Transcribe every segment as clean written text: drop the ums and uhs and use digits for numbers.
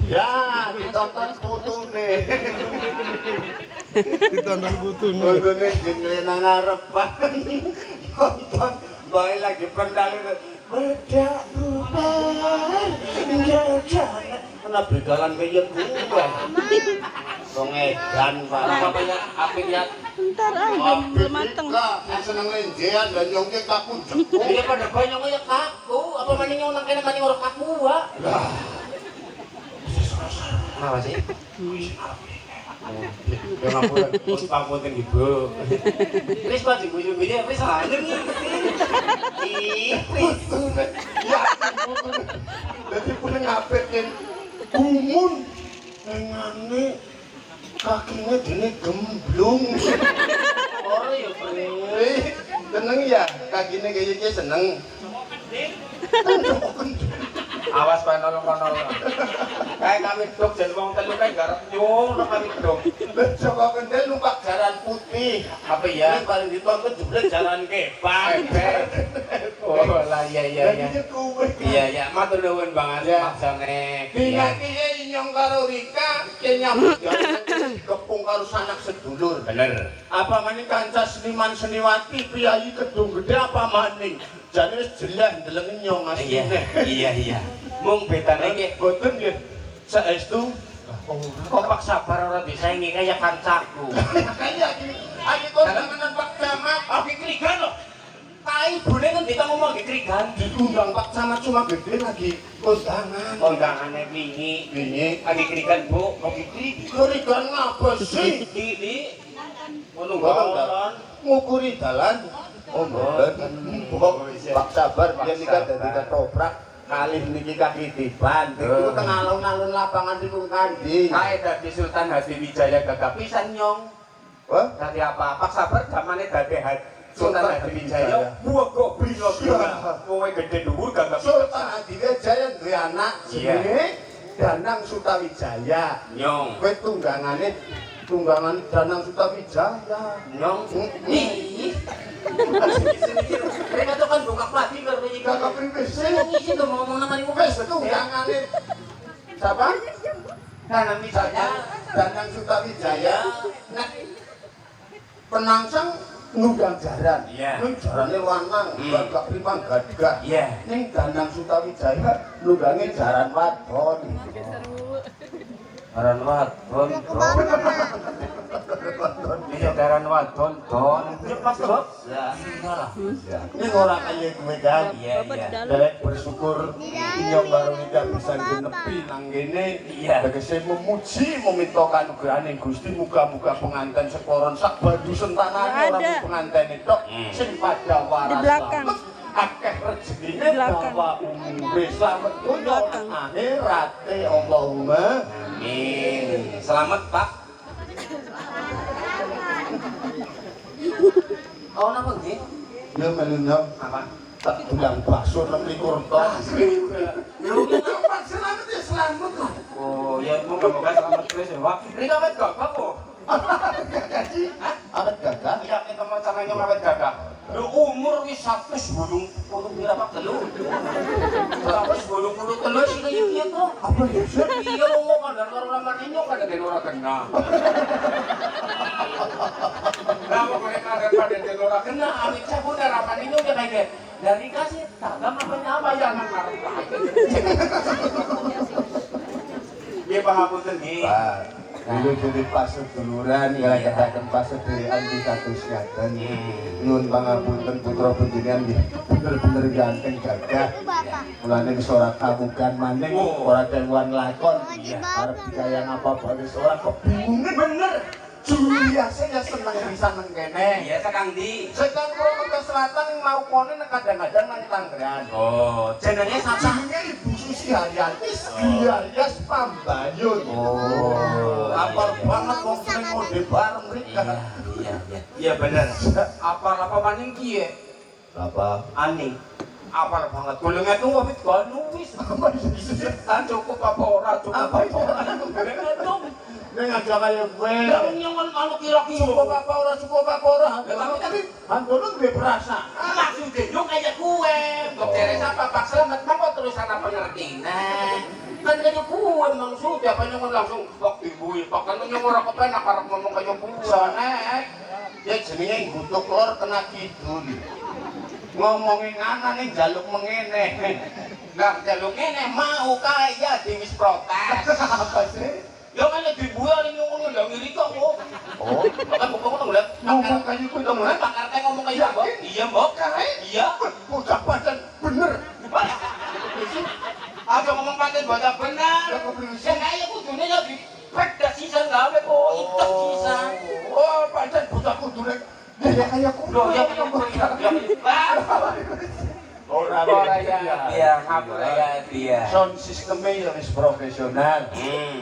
Ya, ditonton putune. Ditonton putune. Putune jenengan ngarepan. Nonton bae lagi pendali. Bedak bubar. Jajan. Kena bedalan kaya gue. Wong edan Pak. Bapaknya apik ya. Bentar belum mateng. Kak, seneng lenjean dan nyongke kaku jepuk. Iya pada banyak kaya kaku. Apa maning nyong nang kene maning ora kaku wae. Lah. Kenapa sih? Ya ngapunten, Bos pangapunten Ibu. Wis Pak dibujuk-bujuk wis lanjut iki. Ya, dadi punya ngapet kan gumun ngene kakine dene gemblung. Ora ya Bre. Seneng ya, kakine kaya seneng. Awas panol-panol. Kayak kami dok jan wong telu kae garap nyung nang kami dok. Joko Kendel numpak jalan putih. Apa ya? Ini paling ditonton jebule jalan kebang. Oh lah iya. Iya. Iya, matur nuwun banget maksane. Dina kiye nyong karo Rika, kiye nyambut kepung karo sanak sedulur. Bener. Apa maning kanca seniman seniwati priyayi kedung gede apa maning? Jane wis jelas ndeleng nyong asline. Iya. Mung betane iki Boten nggih. Saestu Pak Sabar ora disaingi kaya kancaku. kaya iki kondangan Pak Camat. Aku krigan lho. Tai ibune ngendi ta ngomong iki krigan. Diundang Pak Camat cuma gede lagi kondangan. Kondangane wingi lagi krigan Bu, kok iki Krigan ngapa sih? di ngono Boten, ngukuri dalan. Oh, boten. Pak Sabar biyen nikah dadi ketoprak. Kalih niki kaki diban. Iku teng alun-alun lapangan niku Kandi. Kae dadi Sultan Hadiwijaya gagah pisan nyong. Wah, Dadi apa? Pak Sabar zamane dadi Sultan Hadiwijaya. Buah kok bino kowe gede dhuwur gagah Sultan Hadiwijaya duwe anak jenenge Danang Sutawijaya. nyong. Kowe tunggangan Danang Sutawijaya. Nyong. Ih. Mereka tuh kan buka pati karo iki Kakak priwis. Ngisi tuh ngomong nama niku Wis tunggangane siapa? Danang Wijaya. Danang Sutawijaya. Nek penangsang nunggang jaran. Iya. Ning jarane lanang, gagak pripang gagah. Iya. Ning Danang Sutawijaya nunggange jaran wadon. Daran wadon. Iya daran wadon don. Cepat Bob. Ya, iyalah. Ini ora kaya kowe kan. Iya. Derek bersyukur inyong baru nikah bisa genepi nang kene. Iya. Tegese memuji meminta kanugrahane Gusti muga-muga penganten sekoron sak bandu sentanane ora mung penganten tok sing padha waras. Di belakang. Akeh rezekine Di belakang. bawa umure slamet donya akhirate Allahumma Amin. Selamat Pak. Oh napa nggih? ya melunyong Apa? tak bilang bakso 6 ton. Lu kenapa selamat ya selamat lah. Oh ya moga-moga selamat terus ya Pak. Ini awet gagah kok. Gaji? Awet gagah? Ya kita mau caranya awet gagah. Lu umur wis 180 berapa telu? 180 telu sih kayak gitu. Apa ya? Iya lu mau kandang karo lamar ninyo kan den ora kena. Lah mau kandang pada den ora kena, amit cabut harapan ninyo ya kayak dari kasih tagam apa yang ngarep. Iya pangapunten nggih. Pak, dulu jadi pas seduluran, kalau katakan pas seduluran di katus ngaten. Nyun pangapunten putra panjenengan nggih bener-bener ganteng gagah. Mulane wis ora kabukan maning, ora kewan lakon. Arep dikaya apa bae wis ora kebingungan bener. Julia saya seneng bisa nang kene. Iya Kang Di. Sekang Provinsi Selatan mau kone kadang-kadang nang Tangerang. Oh, jenenge sapa? Jenenge Ibu Susi Haryantis Giarias Pambayun. Oh, Apal banget wong sing ngode bareng mrika. Iya. Iya bener. Apal apa maning ki ya? Apa? Ani. Apal banget. Golongan itu wis ganu wis. Cukup apa ora cukup apa ora. Ning aja kaya kowe. Ya nyongon kalau kira-kira Cukup apa ora cukup apa ora. Tapi antono duwe perasaan. maksudnya yo kayak kue. Kok Teresa Pak Slamet mongko terusan apa ngertina. Kan kayak kue maksudnya apa nyongon langsung waktu ibu Pak kan nyongon ora kepenak arep ngomong kayak kue. Sonek. Ya jenenge ngutuk lor kena kidul. Ngomongin anak nih jaluk mengene. Lah jaluk ngene mau kaya diwis protes. Apa sih? Ya kan dibuat ini ngomong nggak ngiri kok. Oh, Kan bukan ngomong lihat. ngomong kayak gitu dong, Pak RT ngomong kayak gitu. Iya, Mbok. Iya. udah padan bener. Aja ngomong paten baca benar. Ya kaya kudune ya di pedas sisan gawe kok itek sisan. Oh, padan buta kudune. Ya kayak kudu. Loh ya Ora Iya, ngapura ya dia. sound sistemnya ya wis profesional.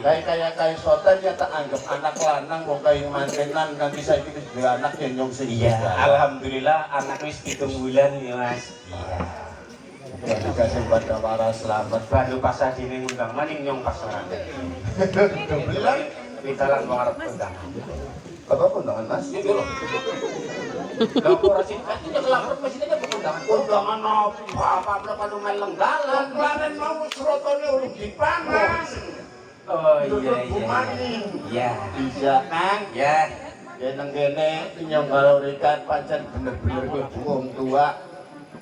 Kayak soten ya tak anggap anak lanang wong kaya mantenan nanti saiki wis duwe anak yang nyong sing Iya, alhamdulillah anak wis 7 bulan ya Mas. Iya. dikasih pada para selamat. Baru pas adine ngundang maning nyong pas ora. Bilang Kita lan wong arep undang. apa undangan Mas? Yo lho. Lah ora sing kate kelakon mesinnya undangan. Undangan apa? Apa kalau meleng dalan. Kemarin mau serotone urung dipanas. Oh iya. Iya. Bisa Kang. Ya. Ya nang kene nyong karo Rikan pancen bener-bener kowe wong tua.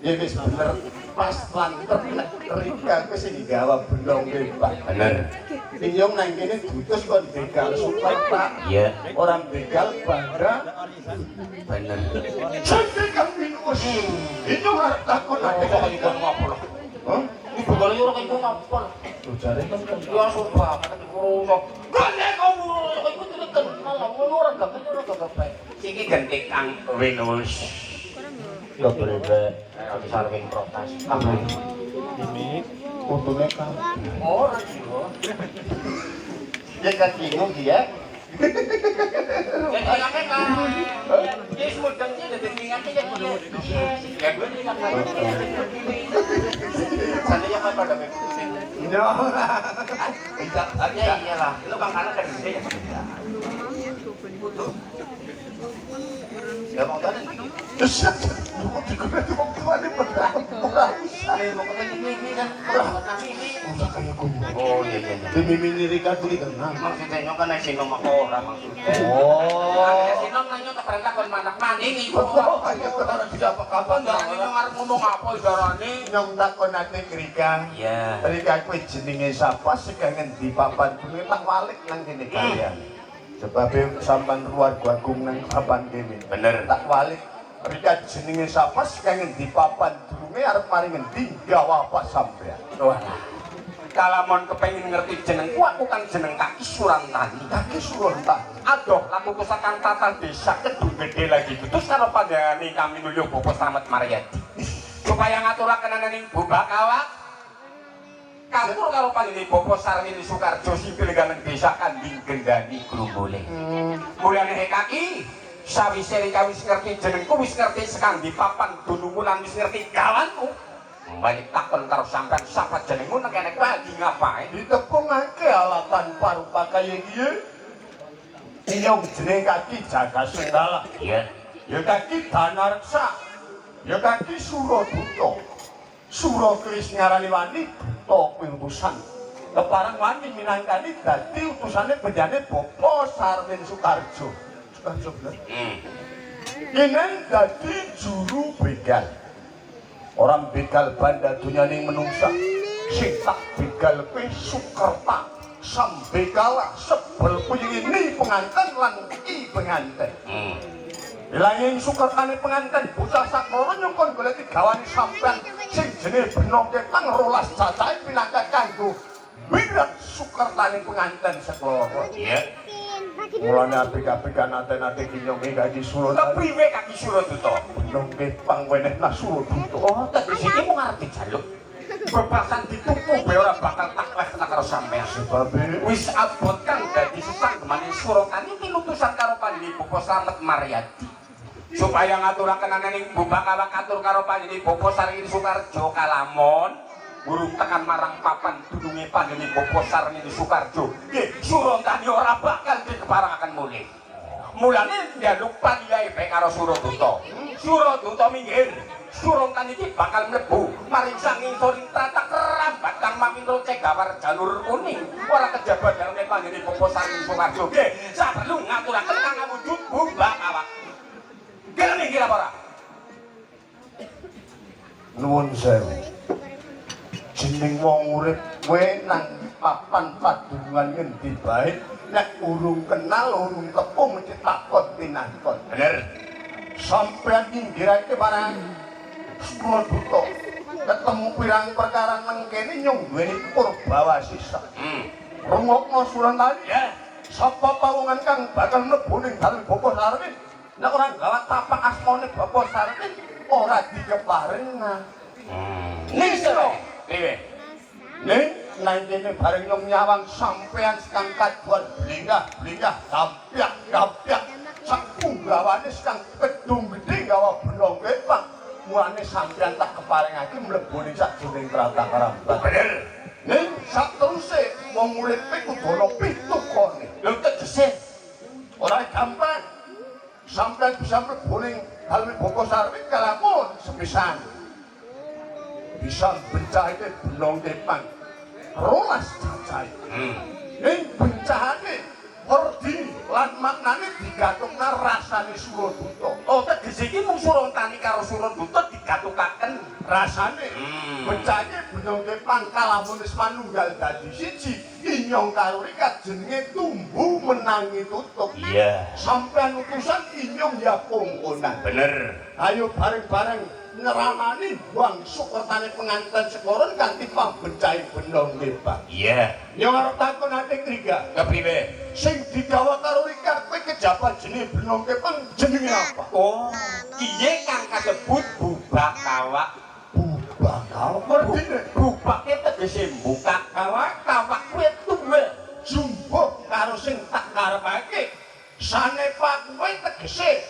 Ya wis bener pas lan ternek Rika kowe sing gawa belong bebas. Bener. Nyong nang kene diutus kon begal super Pak. Iya. Orang begal bangga. Bener. Sampai kami us. Itu harus takut Kok ada iku ngapur. Hah? Ibu kalau yo kayak ngapur. Lu cari kan Ya sumpah, kata kurusok. Kane kamu iku tidak kenal, ngono ora gak baik. Iki ganti Kang Winus. ya berebe. Ayo disarwing protes. Untungnya kan. Ora yo. Ya kan bingung dia. Jadi ngake kan. Ya semudang sih dadi ngake ya kudu. Ya gue ini kan. Sananya apa pada mengikuti. Ya. Tidak, ya iyalah. Itu kan karena kan gede ya. Ya mau tadi. Terus lu digunakan wong tuane berat. Ini mau ketemu ini kan. Udah kayak gue. Oh iya. Demi mini Rika tuh kenal. Maksudnya nyok kan si nom aku ora maksudnya. Oh. Si nom nanya ke perintah kon manak maning iku. Ayo kita tidak apa-apa. Enggak nyong arep ngomong apa idarane. Nyong takonane ke Rika. Iya. Rika kowe jenenge sapa sekangen di papan bumi tak walik nang kene kalian. Sebab sampan keluarga agung nang papan kene. Bener. Tak walik Rika jenenge sapa sekangen di papan bumi arep mari ngendi gawa apa sampean. Wah. Kalamon kepengin ngerti jenengku aku kan jeneng Kaki Surantani. Kaki Surantani. Aduh, laku kusakan tata desa kedung gede lagi. Terus kalau pada nih kami nulyo Bapak Slamet Maryadi. Supaya ngaturaken ananing Bu Bakawat. Kampur kalau panjenengan Bapak Sarwini Soekarjo sipil ganeng desa Kanding Gendani Grumbole. Mulyane Kaki Sawise rika wis ngerti jenengku, wis ngerti sekandi papan dunungmu lan wis ngerti gawanku. Balik takon karo sampean sapa jenengmu nek enek lagi ngapain? Ditepungake alatan parupa kaya iki. Inyong jeneng kaki Jaga Sundala. Iya. Ya kaki Danareksa. Ya kaki Suraduta. Sura keris ngarani wani buta pingusan. Keparang wani minangkani dadi utusane benjane Bapa Sarmin Sukarjo. Sukarjo bener. Kene dadi juru begal. Orang begal banda dunyaning menungsa. Sing tak begal kuwi Sukerta. Sambekala sebel ini penganten lan iki penganten. Ilanging Sukertane penganten bocah saklono nyongkon golek gawane sampean sing jenenge Benong Kepang 12 cacahe pinangka kanggo wirat Sukertane penganten saklono. Iya. Mulane apik-apik nate-nate kinyonge Kaki Suradata. Kepriwe Kaki Suraduta? Benong Kepang wenehna Suraduta. Oh, tadi sini mau ngerti jaluk. Bebasan dituku be ora bakal tak lesna karo sampean. Sebabe Wis abot kang dadi sesanggemane Suratani pinutusan karo Panjenengan Bapa Slamet Maryadi. Supaya ngaturaken ananing Bubakawa katur karo Panjenengan Bapa Sarmin Sukarjo Kalamon. Burung tekan marang papan dununge Panjenengan Bapa Sarmin Sukarjo. Nggih, Suratani ora bakal dikeparangaken mulih. Mulane njaluk paniyae bae karo Suraduta. Suraduta minggir. Suratani iki bakal mlebu maring sang ngisoring tata kerambat kang mamindro cegawar jalur kuning. Ora kejabat daleme Panjenengan Bapa Sarmin Sukarjo. Nggih, saperlu ngaturaken kang wujud Bubakawa. Kene minggir apa ora? nuwun sewu. Jeneng wong urip kowe nang papan padunungan ngendi bae nek urung kenal urung tepung mesti takon pinangkon. Bener. Sampeyan ninggirake marang Suraduta. Ketemu pirang perkara nang kene nyong duweni Purbawasisa. Rungokno Suratani. Ya. Sapa pawongan kang bakal mlebu ning dalem Bapa Sarmin? Nek ora gawat tapak asmane Bapa Sarmin ora dikeparenga. Ning sira. Piye? Ning nang kene bareng nyong nyawang sampean sekang kaduan blinggah-blinggah gampyak-gampyak sak punggawane sekang kedung gedhe gawa Benong Kepang. Mulane sampean tak keparengake mlebu ning sajroning tratah karambat. Bener. Ning sateruse wong uripe kudu ana pitukone. Lho tegese Ora gampang. Sampeyan bisa mlebu ning dalem Bapa Sarmin kalamun sepisan. Bisa bencahake Benong Kepang. 12 cacahe. Ning bencahane werdi lan maknane digatukna rasane Suraduta. oh tegese iki mung Suratani karo Suraduta digatukaken Rasane bencahane Benong Kepang kalamun wis manunggal dadi siji, inyong karo rika jenenge tumbuh menangi tutup. iya Sampeyan utusan inyong ya pungkunan. bener Ayo bareng-bareng ngeramani buang Sukertane penganten sekoron kanthi pambencahe Benong Kepang. iya Nyong arep takonake Kriga, kepriwe sing digawa karo rika kowe kejabat jenenge Benong Kepang jenenge apa? oh iye kang kasebut Bubakawa Bubakawa. Merdine bubake tegese buka kawak kawak kuwi tuwe jumbo karo sing tak karepake. Sane Pak kowe tegese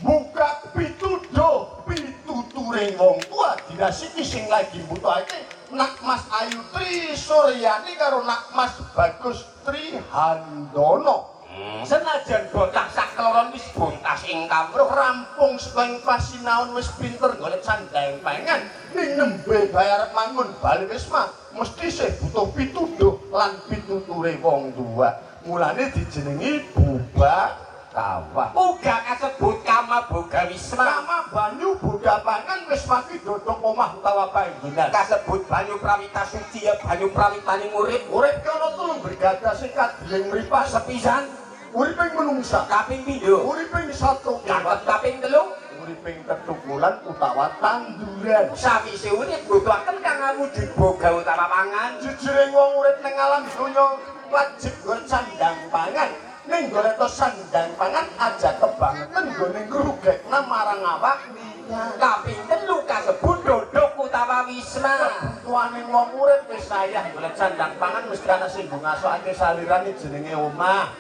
buka pituturing wong tua dirasiki sing lagi mbutuhake Nak Mas Ayu Tri Suryani karo Nak Mas Bagus Tri Handono. senajan bocah sakloron wis bontas ing kamruh Rampung saka pasinaon wis pinter golek sandang pangan ning nembe bayar mangun bali wis mah mesti sih butuh pituduh lan pituture wong tua. Mulane dijenengi Bubakawa. uga kasebut Kama Boga Wisma Nama banyu boga pangan wis mati dodok omah utawa panggonan. kasebut banyu prawita suci ya banyu prawitaning urip Urip kana tulung bergada sing kadheling mripas sepisan uriping menungsa. kaping pindho Uriping satu kaget kaping telu uriping tetukulan utawa tanduran. sawise urip butuhaken kang wujud boga utawa pangan Jujure wong urip ning alam donya wajib golek sandang pangan. Ning golek to sandang pangan aja kebangetan nggone ngrugekna marang awak liya. kaping telu kasebut dodok utawa Tunawisma. Kebutuhane wong urip wis sayah golek sandang pangan mesti ana sing ngasokake salirane jenenge omah.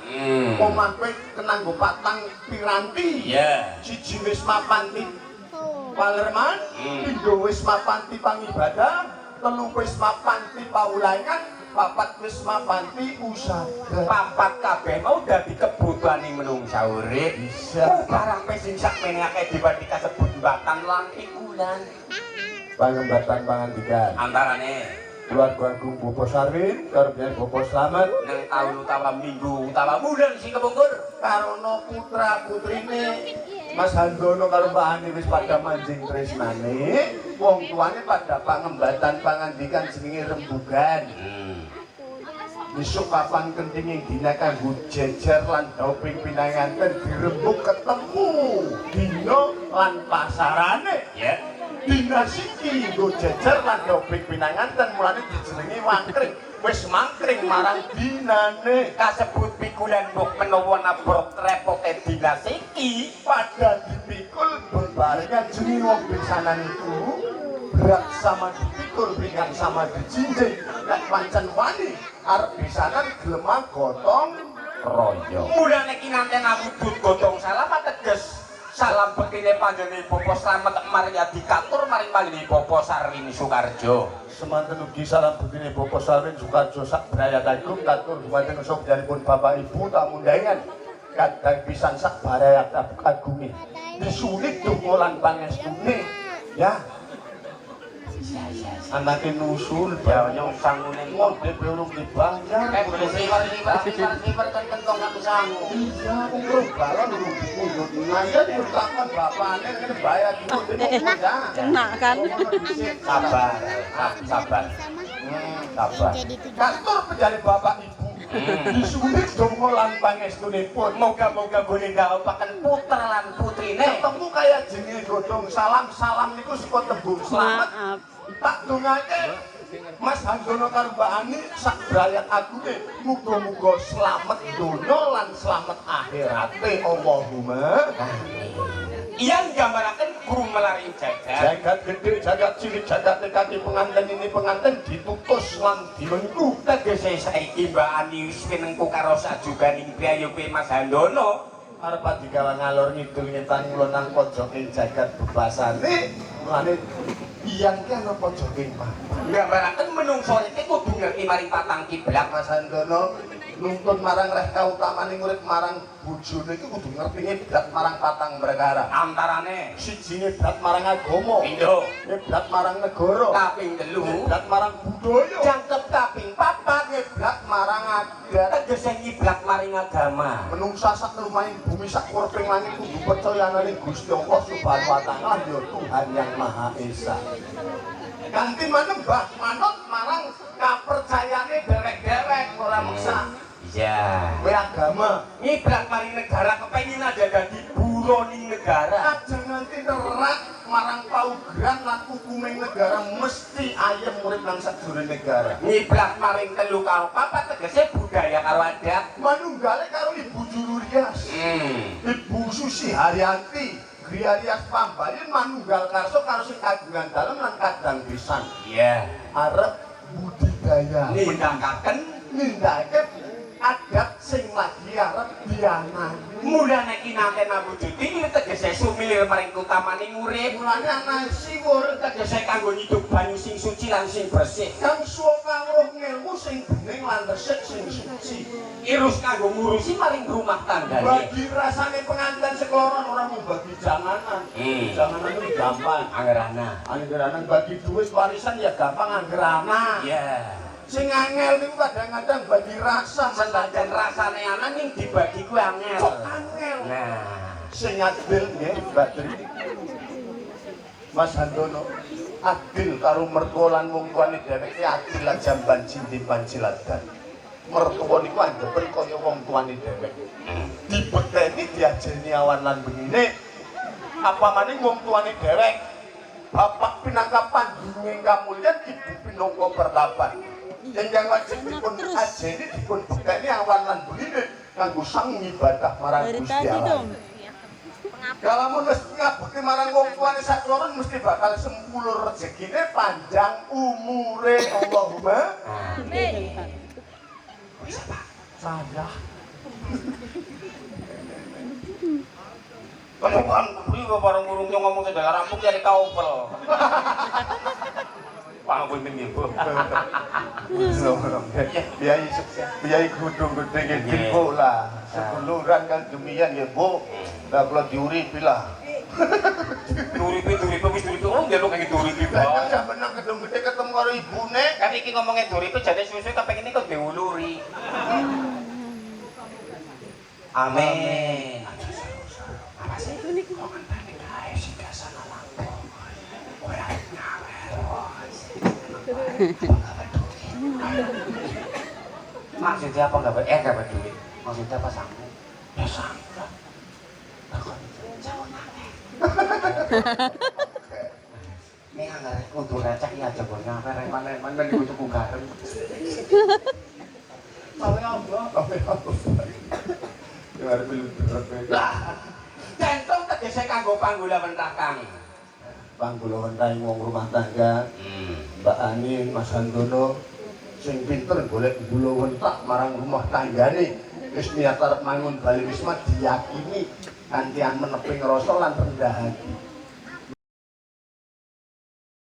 Omah kowe kena nggo patang piranti. Iya. Siji wis mapan Palerman, pindho wis mapan pangibadah, telu wis mapan paulangan, papat wis mapan usaha. Papat kabeh mau dadi kebutuhane menungsa urip. Bisa. Barang sing sakmene akeh dibanding kasebut mbatan lan ikulan. Pangembatan pangandikan. Antarane Keluarga Agung Bopo Sarwin, karo Bian Bopo Slamet, nang taun utawa minggu utawa bulan sing kepungkur. karono putra putrine Mas Handono karo Mbak Ani wis pada manjing tresnane, wong tuane pada pangembatan pangandikan jenenge rembugan. Besok kapan kenting yang dina kanggo jejer lan doping pinanganten dirembuk ketemu dina lan pasarane. Ya. Dina siki nggo jejer lan doping pinanganten mulane dijenengi wangkring. Wis mangkring marang dinane Kasebut pikulan buk menawa nabrok repote dina siki pada dipikul berbarengan jeneng wong besanan itu berat sama dipikul ringan sama dijinjing nek pancen wani arep besanan glemah gotong royong. mulane kinanten awujud gotong salam ateges salam bekine panjenengan Bapak Slamet Maryadi katur maring panjenengan Bapak Sarwini Sukarjo. Semanten ugi salam begini Bapak Sarwin Sukarjo sak brayat agung katur dumateng sedheripun Bapak Ibu tamu undangan kadang pisan sak brayat agunge disulit donga lan pangestune ya anake nusul Ya nyong sangune ngode belum dibayar siwer kan kentong aku sangu. iya umur balon rugi ngayat bertakon bapaknya kan bayar dulu Kena kan? Sabar, sabar. Sabar. kantor pejalan Bapak Ibu disulit donga lan pangestunipun Moga-moga gone ndawapaken putra lan putrine. ketemu kaya jenenge godhong salam niku saka tembung slamet Maaf. tak dongake Mas Handono karo Mbak Ani sak brayat agunge muga-muga slamet donya lan slamet akhirate Allahumma Yang gambaraken guru melaring jagat. jagat gede jagat cilik jagat kaki penganten ini penganten ditutus lan dimengku Tegese saiki Mbak Ani wis pinengku karo sajuganing priyayi Mas Handono. arep digawa ngalor ngidul ngetan kula nang pojoking jagat bebasane mulane iyang ki ana pojoking papan Gambaraken menungso iki kudu ngerti maring patang kiblat. Mas Handono nuntun marang reh kautamane urip marang bojone iki kudu ngerti ngiblat marang patang perkara. Antarane Siji ngiblat marang agama, pindho, ngiblat marang negara, kaping 3, ngiblat marang budaya, jangkep kaping 4 ngiblat marang adat. tegese ngiblat maring agama. Menungsa sak lumahing bumi sak kurping langit kudu percaya nang Gusti Allah Subhanahu wa taala ya Tuhan yang Maha Esa. Kanthi manembah manut marang kapercayane dewek-dewek ora meksa. Iya. Kowe agama Ngiblat maring negara kepengin ada dadi buroning negara. aja nganti nerak marang paugeran lan hukuming negara mesti ayem urip nang sadurunge negara. Ngiblat maring 3 karo 4 tegese budaya karo adat. Manunggale karo Ibu Juru Rias, Ibu Susi Haryanti, Gria Rias Pambayan manunggal karso karo sing kagungan dalem lan kadang pisan. Iya. Arep budidaya nindakaken adat sing lagi arep dianani. Mulane kinanten awujud iki tegese sumilir maring utamaning urip. Mulane ana siwur Tegese kanggo nyidup banyu sing suci lan sing bersih. kang suwa kawruh ngelmu sing bening lan resik sing suci. Irus kanggo ngurusi maring rumah tanggane. Bagi rasane pengantin sekloron ora mung bagi janganan. Janganan itu gampang. Anggerana. Anggeranan bagi duit warisan ya gampang anggerana. Iya. Sing angel niku kadang-kadang bagi rasa Senajan rasane ana ning dibagi kuwi angel. kok angel. Nah, Sing adil nggih Mbak Tri. Mas Handono adil karo mertua lan wong tuane dheweke adil lan jamban cintipan ciladan. Mertua niku andhepen kaya wong tuane dheweke. Dibeteni diajeni awan lan bengine. Apa maning wong tuane dhewek. Bapak pinangkapan dunia kamulyan, ibu pinangka pertapan. Yang wajib dipun ajeni dipun bekeni awan lan bengine kanggo sang ibadah marang Dari Gusti tadi Allah. dong. Kalau mau ngabekti marang wong tuane sakloron mesti bakal sempulur rezekine panjang umure Allahumma Amin. saya. Kemudian beli barang burung yang ngomong segala rampung jadi kaupel. Pangapunten nggih, Bu. Biaya gudung gede gede lah. Seduluran kan dumian ya Bu. Lah kula diuripi lah. Duripi wis duripi oh njaluk kaya duripi. Lah sampeyan nang gedung gede ketemu karo ibune. Kan iki ngomongnya duripi jane suwe-suwe kepengine kok diuluri. Amin. Apa sih? Kok ngenteni kae sing kasana lampu. Ora maksudnya apa nggak dapat duit? Maksudnya apa sanggup? Ya sanggup. Ini anggar untuk recek ya aja buat ngapain reman-reman dan dibutuhku garam. Sampai apa? Ya arep Lah, centong tegese kanggo panggulawen Kang. Panggulawen wong rumah tangga. Mbak Ani, Mas Handono sing pinter golek gula wentak marang rumah tanggane wis niat arep mangun bali wisma diyakini kantian meneping rasa lan rendah hati.